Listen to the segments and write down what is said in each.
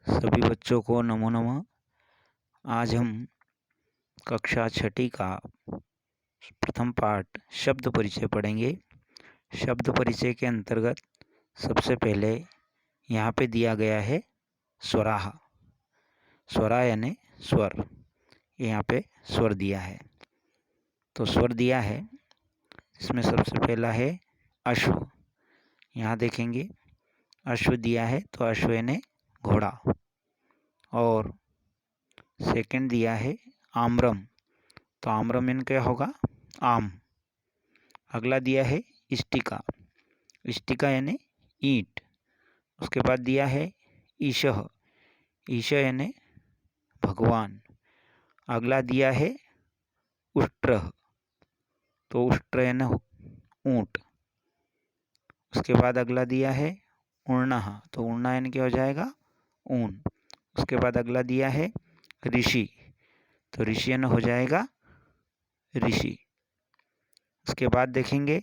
सभी बच्चों को नमो नमः। आज हम कक्षा छठी का प्रथम पाठ शब्द परिचय पढ़ेंगे। शब्द परिचय के अंतर्गत सबसे पहले यहाँ पे दिया गया है स्वराह। स्वरा यानी स्वर, यहाँ पे स्वर दिया है। तो स्वर दिया है, इसमें सबसे पहला है अश्व। यहाँ देखेंगे अश्व दिया है, तो अश्व यानी घोड़ा। और सेकंड दिया है आम्रम, तो आम्रम यानी क्या होगा? आम। अगला दिया है इष्टिका, इष्टिका यानी ईंट। उसके बाद दिया है ईशः, ईश यानी भगवान। अगला दिया है उष्ट्र, तो उष्ट्र यानी ऊंट। उसके बाद अगला दिया है ऊर्णः, तो ऊर्णा यानी क्या हो जाएगा? ऊन। उसके बाद अगला दिया है ऋषि, तो ऋषि यानी हो जाएगा ऋषि। उसके बाद देखेंगे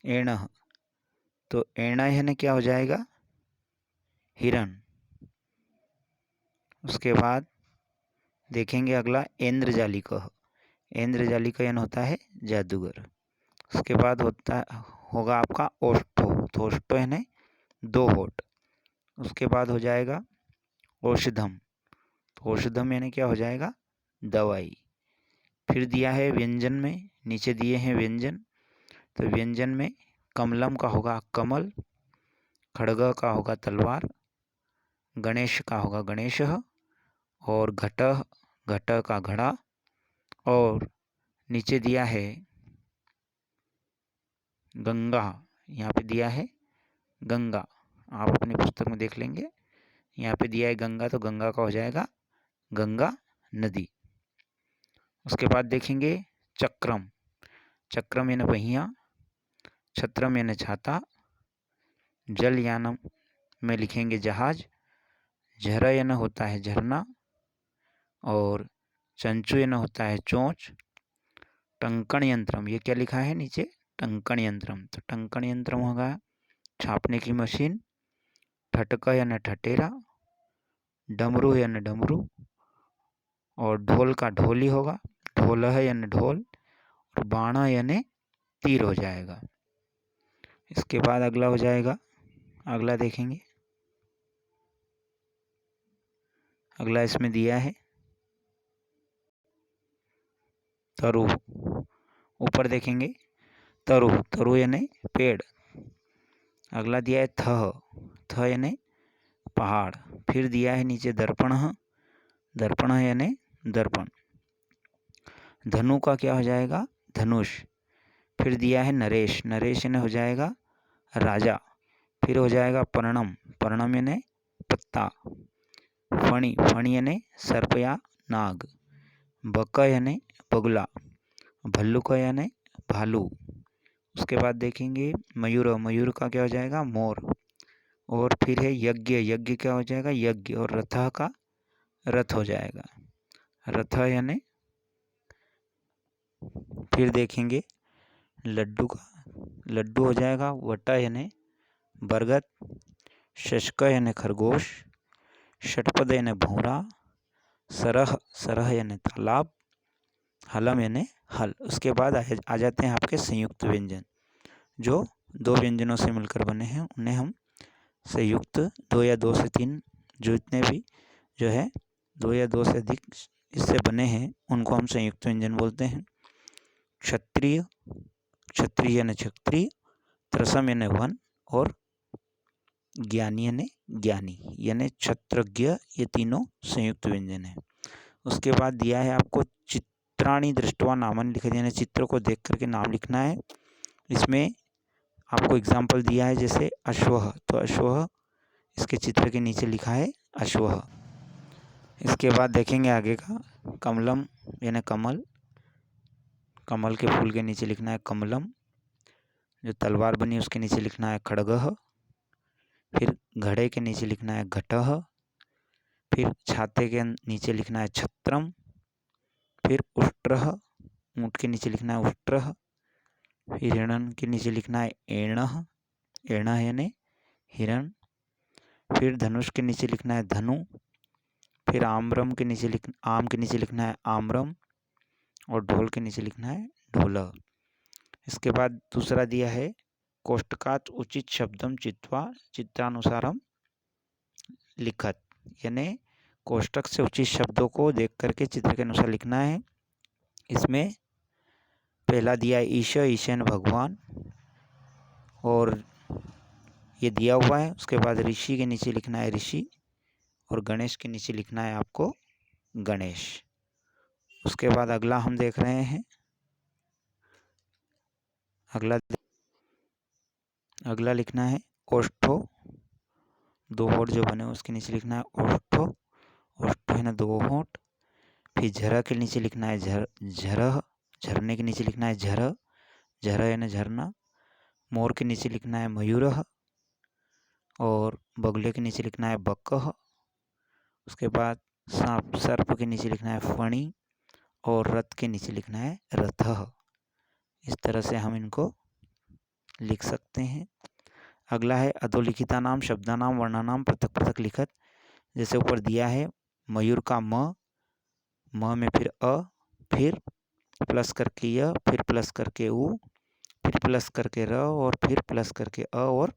एणः, तो एणा यानी क्या हो जाएगा? हिरण। उसके बाद देखेंगे अगला ऐन्द्रजालिकः, ऐन्द्रजालिक यानी होता है जादूगर। उसके बाद होगा आपका ओष्ठो, तो ओष्ठो यानी दो होठ। उसके बाद हो जाएगा औषधम, तो औषधम यानी क्या हो जाएगा? दवाई। फिर दिया है व्यंजन में, नीचे दिए हैं व्यंजन, तो व्यंजन में कमलम का होगा कमल, खड़ग का होगा तलवार, गणेश का होगा गणेश, और घट, घट का घड़ा। और नीचे दिया है गंगा, यहाँ पे दिया है गंगा, आप अपनी पुस्तक में देख लेंगे। यहाँ पे दिया है गंगा, तो गंगा का हो जाएगा गंगा नदी। उसके बाद देखेंगे चक्रम, चक्रम यानी पहिया, छत्रम यानी छाता, जलयानम में लिखेंगे जहाज, झर यानी होता है झरना, और चंचु यानी होता है चोंच। टंकण यंत्रम, ये क्या लिखा है नीचे? टंकण यंत्रम, तो टंकण यंत्रम होगा छापने की मशीन। ठटका यानी ठटेरा, डमरू यानी डमरू, और ढोल का ढोली होगा, ढोलह यानी ढोल, और बाणा यानी तीर हो जाएगा। इसके बाद अगला हो जाएगा, अगला देखेंगे, अगला इसमें दिया है तरु। ऊपर देखेंगे तरु, तरु यानी पेड़। अगला दिया है थह, थह यानी पहाड़। फिर दिया है नीचे दर्पण, दर्पण यानी दर्पण। धनु का क्या हो जाएगा? धनुष। फिर दिया है नरेश, नरेश यानी हो जाएगा राजा। फिर हो जाएगा पर्णम, पर्णम यानी पत्ता। फणी, फणी यानी सर्प या नाग। बक यानी बगुला, भल्लुक यानी भालू। उसके बाद देखेंगे मयूर, मयूर का क्या हो जाएगा? मोर। और फिर है यज्ञ, यज्ञ क्या हो जाएगा? यज्ञ। और रथ का रथ हो जाएगा, रथ यानी। फिर देखेंगे लड्डू का, लड्डू हो जाएगा वटा यानी बरगद, शशक यानी खरगोश, षटपद यानी भौरा, सरह, सरह यानी तालाब, हलम यानी हल। उसके बाद आ जाते हैं आपके संयुक्त व्यंजन, जो दो व्यंजनों से मिलकर बने हैं, उन्हें हम संयुक्त, दो या दो से तीन, जो इतने भी जो है दो या दो से अधिक इससे बने हैं, उनको हम संयुक्त व्यंजन बोलते हैं। क्षत्रिय, क्षत्रिय यानी क्षत्रिय, त्रसम यानी वन, और ज्ञानी यानी ज्ञानी, यानी क्षत्रज्ञ। ये तीनों संयुक्त व्यंजन है। उसके बाद दिया है आपको चित्राणि दृष्ट्वा नामन लिखे, यानी चित्र को देख करके नाम लिखना है। इसमें आपको एग्जाम्पल दिया है, जैसे अश्वः, तो अश्वः इसके चित्र के नीचे लिखा है अश्वः। इसके बाद देखेंगे आगे का कमलम यानी कमल, कमल के फूल के नीचे लिखना है कमलम। जो तलवार बनी उसके नीचे लिखना है खड्गः, फिर घड़े के नीचे लिखना है घटः, फिर छाते के नीचे लिखना है छत्रम, फिर उष्ट्रः, ऊँट के नीचे लिखना है उष्ट्रः, फिर हिरण के नीचे लिखना है एणः, एणः यानी हिरण, फिर धनुष के नीचे लिखना है धनु, फिर आम के नीचे लिखना है आम्रम, और ढोल के नीचे लिखना है ढोलः। इसके बाद दूसरा दिया है कोष्टकात उचित शब्दम चित्वा चित्रानुसारम लिखत, यानी कोष्टक से उचित शब्दों को देख करके चित्र के अनुसार लिखना है। इसमें पहला दिया है ईश, ईशान भगवान, और ये दिया हुआ है। उसके बाद ऋषि के नीचे लिखना है ऋषि, और गणेश के नीचे लिखना है आपको गणेश। उसके बाद अगला हम देख रहे हैं, अगला लिखना है ओष्ठो, दो होठ जो बने उसके नीचे लिखना है ओष्ठो, ओष्ठो है ना दो होठ। फिर झरा के नीचे लिखना है झरह, झरने के नीचे लिखना है झर, झर है ना झरना। मोर के नीचे लिखना है मयूरह, और बगुले के नीचे लिखना है बकह। उसके बाद सर्प के नीचे लिखना है फणी, और रथ के नीचे लिखना है रथः। इस तरह से हम इनको लिख सकते हैं। अगला है अधोलिखिता नाम शब्दानाम वर्णानाम पृथक पृथक लिखत। जैसे ऊपर दिया है मयूर का म में फिर अ, फिर प्लस करके य, फिर प्लस करके उ, फिर प्लस करके र, और फिर प्लस करके अ, और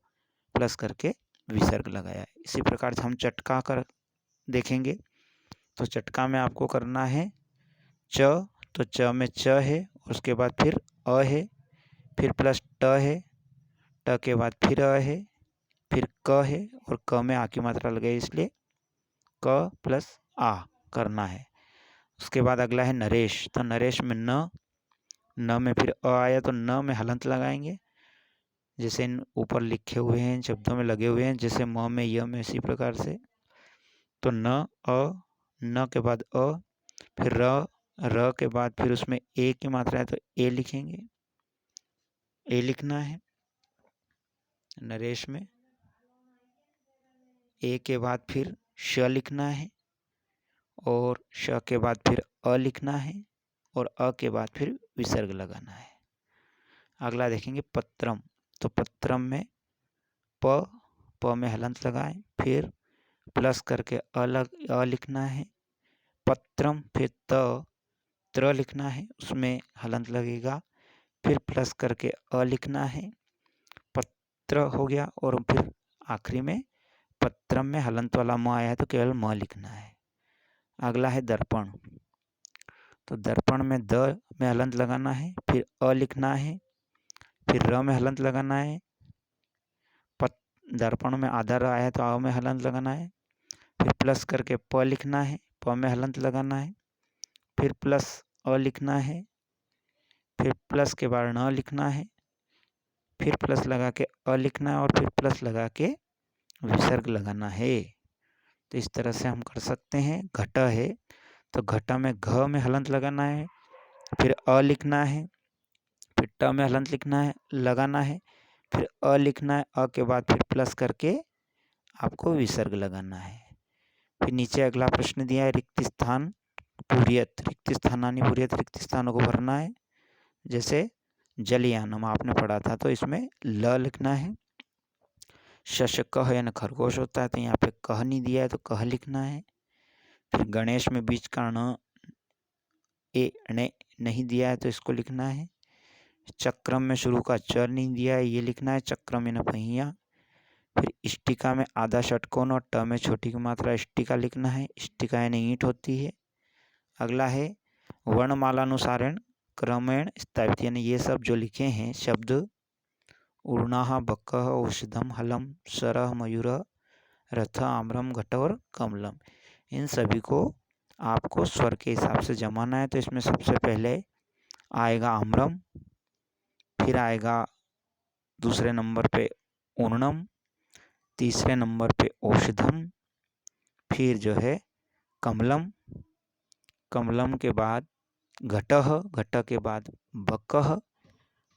प्लस करके विसर्ग लगाया है। इसी प्रकार से हम चटका कर देखेंगे। तो चटका में आपको करना है च, तो च में च है, उसके बाद फिर अ है, फिर प्लस ट है, ट के बाद फिर अ है, फिर क है, और क में आ की मात्रा लगे इसलिए क प्लस आ करना है। उसके बाद अगला है नरेश। तो नरेश में न में फिर अ आया तो न में हलंत लगाएंगे, जैसे इन ऊपर लिखे हुए हैं, इन शब्दों में लगे हुए हैं, जैसे म में य में, इसी प्रकार से। तो न के बाद अ, फिर र के बाद फिर उसमें ए की मात्रा है तो ए लिखेंगे, ए लिखना है नरेश में। ए के बाद फिर श लिखना है, और श के बाद फिर अ लिखना है, और अ के बाद फिर विसर्ग लगाना है। अगला देखेंगे पत्रम। तो पत्रम में प में हलंत लगाएं, फिर प्लस करके अ लिखना है। पत्रम, फिर त्र लिखना है, उसमें हलंत लगेगा, फिर प्लस करके अ लिखना है। पत्र हो गया, और फिर आखिरी में पत्रम में हलंत वाला म आया है तो केवल म लिखना है। अगला है दर्पण। तो दर्पण में द में हलंत लगाना है, फिर अ लिखना है, फिर र में हलंत लगाना है। दर्पण में आधा र आया है तो अ में हलंत लगाना है, फिर प्लस करके प लिखना है, प में हलंत लगाना है, फिर प्लस अ लिखना है, फिर प्लस के बाद न लिखना है, फिर प्लस लगा के अ लिखना है, और फिर प्लस लगा के विसर्ग लगाना है। तो इस तरह से हम कर सकते हैं। घट है तो घट में घ में हलंत लगाना है, फिर अ लिखना है, फिर ट में हलंत लिखना है लगाना है, फिर अ लिखना है, अ के बाद फिर प्लस करके आपको विसर्ग लगाना है। फिर नीचे अगला प्रश्न दिया है रिक्त स्थान पूर्यत, रिक्त स्थानानि पूर्यत, रिक्त स्थानों को भरना है। जैसे जलयानम आपने पढ़ा था, तो इसमें ल लिखना है। शशकः यानी खरगोश होता है, तो यहाँ पे कह नहीं दिया है तो कह लिखना है। फिर गणेश में बीच का ण ए णे नहीं दिया है तो इसको लिखना है। चक्रम में शुरू का च नहीं दिया है, ये लिखना है, चक्रम यानी पहिया। फिर इष्टिका में आधा षटकोण और ट में छोटी की मात्रा इष्टिका लिखना है, इष्टिका यानी ईंट होती है। अगला है वर्णमालानुसारेण क्रमेण स्थापित, यानी ये सब जो लिखे हैं शब्द ऊर्णाः बकः औषधम हलम सरः मयूरः रथ आम्रम घट और कमलम, इन सभी को आपको स्वर के हिसाब से जमाना है। तो इसमें सबसे पहले आएगा आम्रम, फिर आएगा दूसरे नंबर पे ऊर्णम, तीसरे नंबर पे औषधम, फिर जो है कमलम, कमलम के बाद घटः, घट के बाद बकः,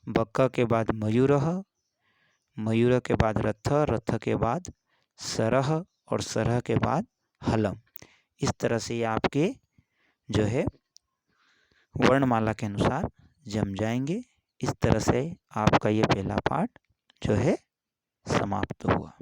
बक्का के बाद मयूरः, मयूर के बाद रथ, रथ के बाद सरह और सरह के बाद हलम। इस तरह से ये आपके जो है वर्णमाला के अनुसार जम जाएंगे। इस तरह से आपका ये पहला पाठ जो है समाप्त हुआ।